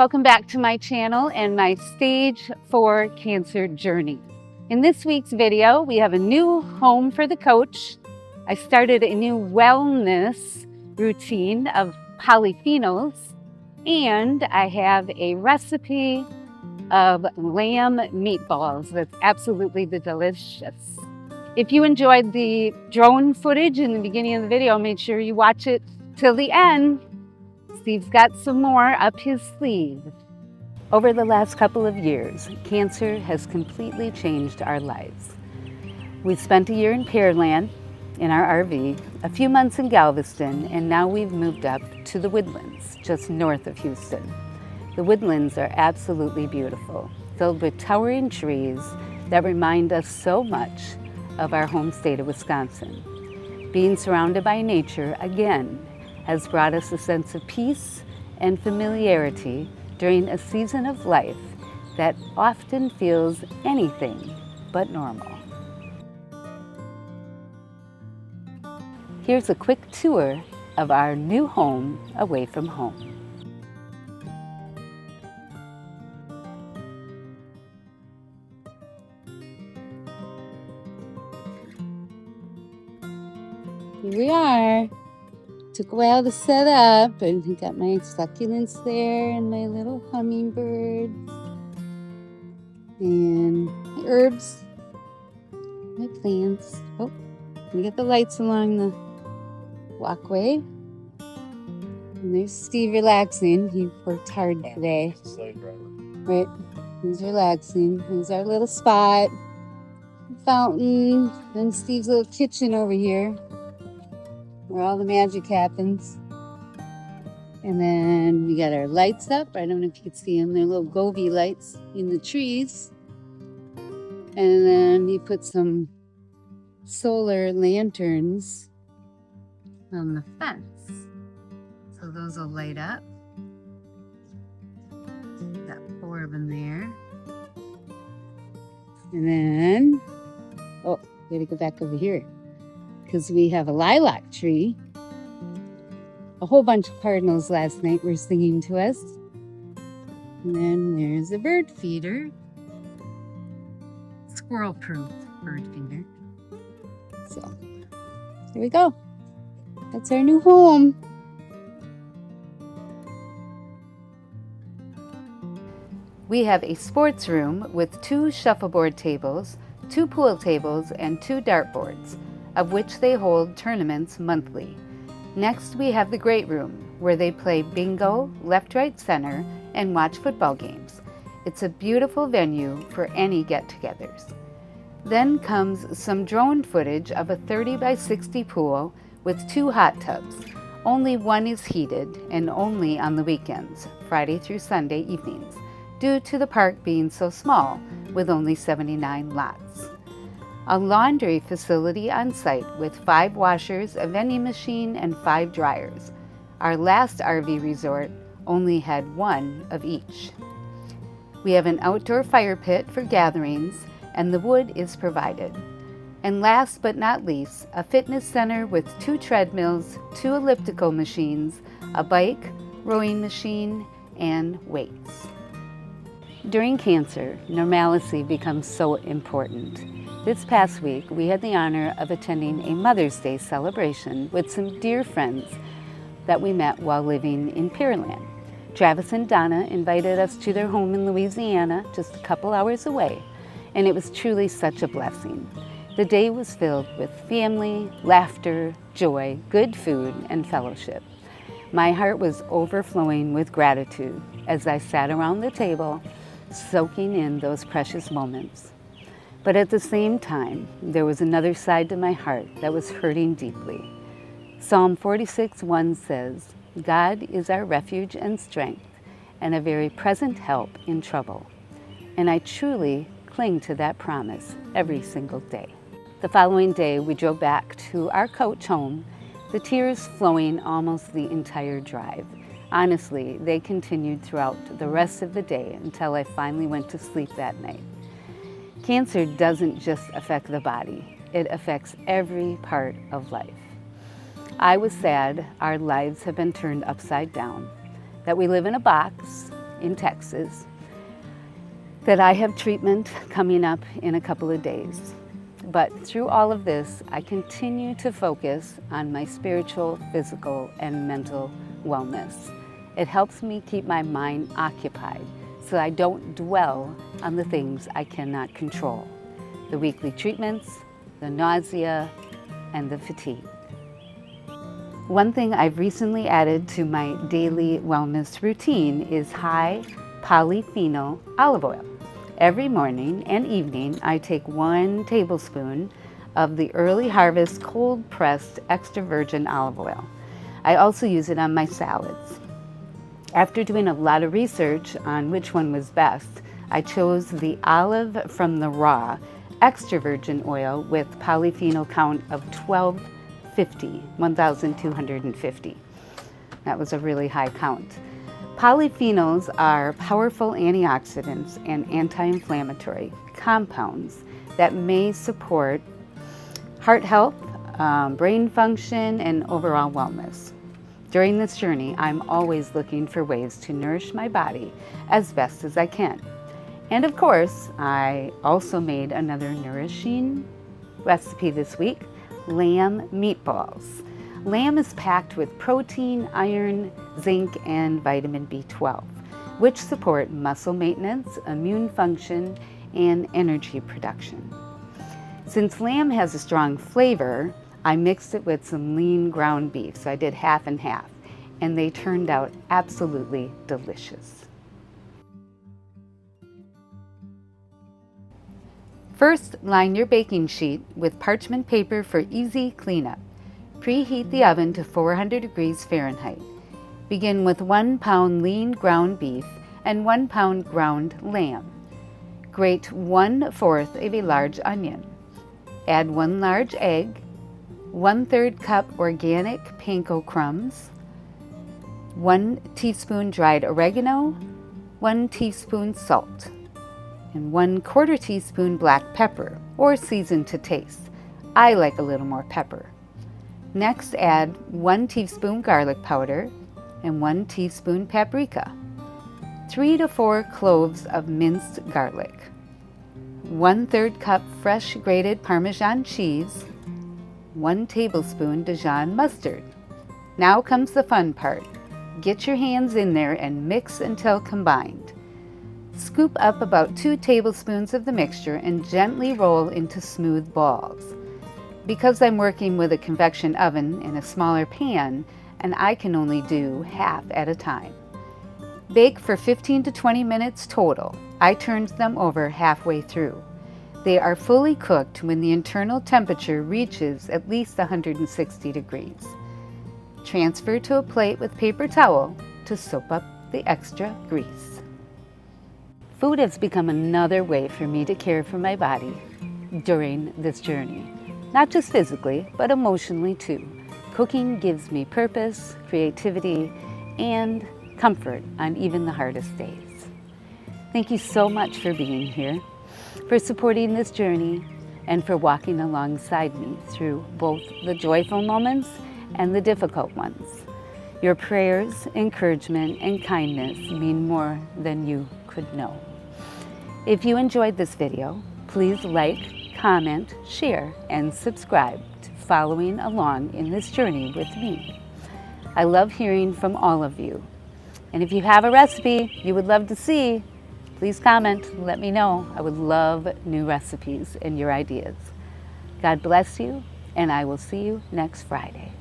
Welcome back to my channel and my Stage 4 Cancer Journey. In this week's video, we have a new home for the coach. I started a new wellness routine of polyphenols, and I have a recipe of lamb meatballs that's absolutely delicious. If you enjoyed the drone footage in the beginning of the video, make sure you watch it till the end. Steve's got some more up his sleeve. Over the last couple of years, cancer has completely changed our lives. We spent a year in Pearland in our RV, a few months in Galveston, and now we've moved up to the Woodlands, just north of Houston. The Woodlands are absolutely beautiful, filled with towering trees that remind us so much of our home state of Wisconsin. Being surrounded by nature, again, has brought us a sense of peace and familiarity during a season of life that often feels anything but normal. Here's a quick tour of our new home away from home. Here we are. Took a while to set up, and I got my succulents there and my little hummingbirds and my herbs, my plants. Oh, we got the lights along the walkway. And there's Steve relaxing. He worked hard today. Right, he's relaxing. Here's our little spot, fountain, and Steve's little kitchen over here, where all the magic happens. And then we got our lights up. I don't know if you can see them. They're little Govee lights in the trees. And then you put some solar lanterns on the fence. So those will light up. Got 4 of them there. And then, oh, gotta go back over here, because we have a lilac tree. A whole bunch of cardinals last night were singing to us. And then there's a bird feeder. Squirrel-proof bird feeder. So, there we go. That's our new home. We have a sports room with 2 shuffleboard tables, 2 pool tables, and 2 dartboards, of which they hold tournaments monthly. Next, we have the great room, where they play bingo, left, right, center, and watch football games. It's a beautiful venue for any get-togethers. Then comes some drone footage of a 30 by 60 pool with 2 hot tubs. Only one is heated, and only on the weekends, Friday through Sunday evenings, due to the park being so small, with only 79 lots. A laundry facility on site with 5 washers, a vending machine, and 5 dryers. Our last RV resort only had 1 of each. We have an outdoor fire pit for gatherings, and the wood is provided. And last but not least, a fitness center with 2 treadmills, 2 elliptical machines, a bike, rowing machine, and weights. During cancer, normalcy becomes so important. This past week, we had the honor of attending a Mother's Day celebration with some dear friends that we met while living in Pearland. Travis and Donna invited us to their home in Louisiana, just a couple hours away, and it was truly such a blessing. The day was filled with family, laughter, joy, good food, and fellowship. My heart was overflowing with gratitude as I sat around the table, soaking in those precious moments. But at the same time, there was another side to my heart that was hurting deeply. Psalm 46:1 says, "God is our refuge and strength, and a very present help in trouble." And I truly cling to that promise every single day. The following day, we drove back to our coach home, the tears flowing almost the entire drive. Honestly, they continued throughout the rest of the day until I finally went to sleep that night. Cancer doesn't just affect the body, it affects every part of life. I was sad our lives have been turned upside down, that we live in a box in Texas that I have treatment coming up in a couple of days. But through all of this, I continue to focus on my spiritual, physical, and mental wellness. It helps me keep my mind occupied so I don't dwell on the things I cannot control. The weekly treatments, the nausea, and the fatigue. One thing I've recently added to my daily wellness routine is high polyphenol olive oil. Every morning and evening, I take 1 tablespoon of the early harvest cold pressed extra virgin olive oil. I also use it on my salads. After doing a lot of research on which one was best, I chose the olive from the raw extra virgin oil with polyphenol count of 1,250. That was a really high count. Polyphenols are powerful antioxidants and anti-inflammatory compounds that may support heart health, brain function, and overall wellness. During this journey, I'm always looking for ways to nourish my body as best as I can. And of course, I also made another nourishing recipe this week, lamb meatballs. Lamb is packed with protein, iron, zinc, and vitamin B12, which support muscle maintenance, immune function, and energy production. Since lamb has a strong flavor, I mixed it with some lean ground beef, so I did half and half, and they turned out absolutely delicious. First, line your baking sheet with parchment paper for easy cleanup. Preheat the oven to 400 degrees Fahrenheit. Begin with 1 pound lean ground beef and 1 pound ground lamb. Grate 1/4 of a large onion. Add 1 large egg, 1/3 cup organic panko crumbs, 1 teaspoon dried oregano, 1 teaspoon salt, and 1/4 teaspoon black pepper, or season to taste. I like a little more pepper. Next, add 1 teaspoon garlic powder and 1 teaspoon paprika, 3 to 4 cloves of minced garlic, 1/3 cup fresh grated Parmesan cheese, 1 tablespoon Dijon mustard. Now comes the fun part. Get your hands in there and mix until combined. Scoop up about 2 tablespoons of the mixture and gently roll into smooth balls. Because I'm working with a convection oven in a smaller pan, and I can only do half at a time. Bake for 15 to 20 minutes total. I turned them over halfway through. They are fully cooked when the internal temperature reaches at least 160 degrees. Transfer to a plate with paper towel to soak up the extra grease. Food has become another way for me to care for my body during this journey. Not just physically, but emotionally too. Cooking gives me purpose, creativity, and comfort on even the hardest days. Thank you so much for being here, for supporting this journey, and for walking alongside me through both the joyful moments and the difficult ones. Your prayers, encouragement, and kindness mean more than you could know. If you enjoyed this video, please like, comment, share, and subscribe to following along in this journey with me. I love hearing from all of you. And if you have a recipe you would love to see, please comment, let me know. I would love new recipes and your ideas. God bless you, and I will see you next Friday.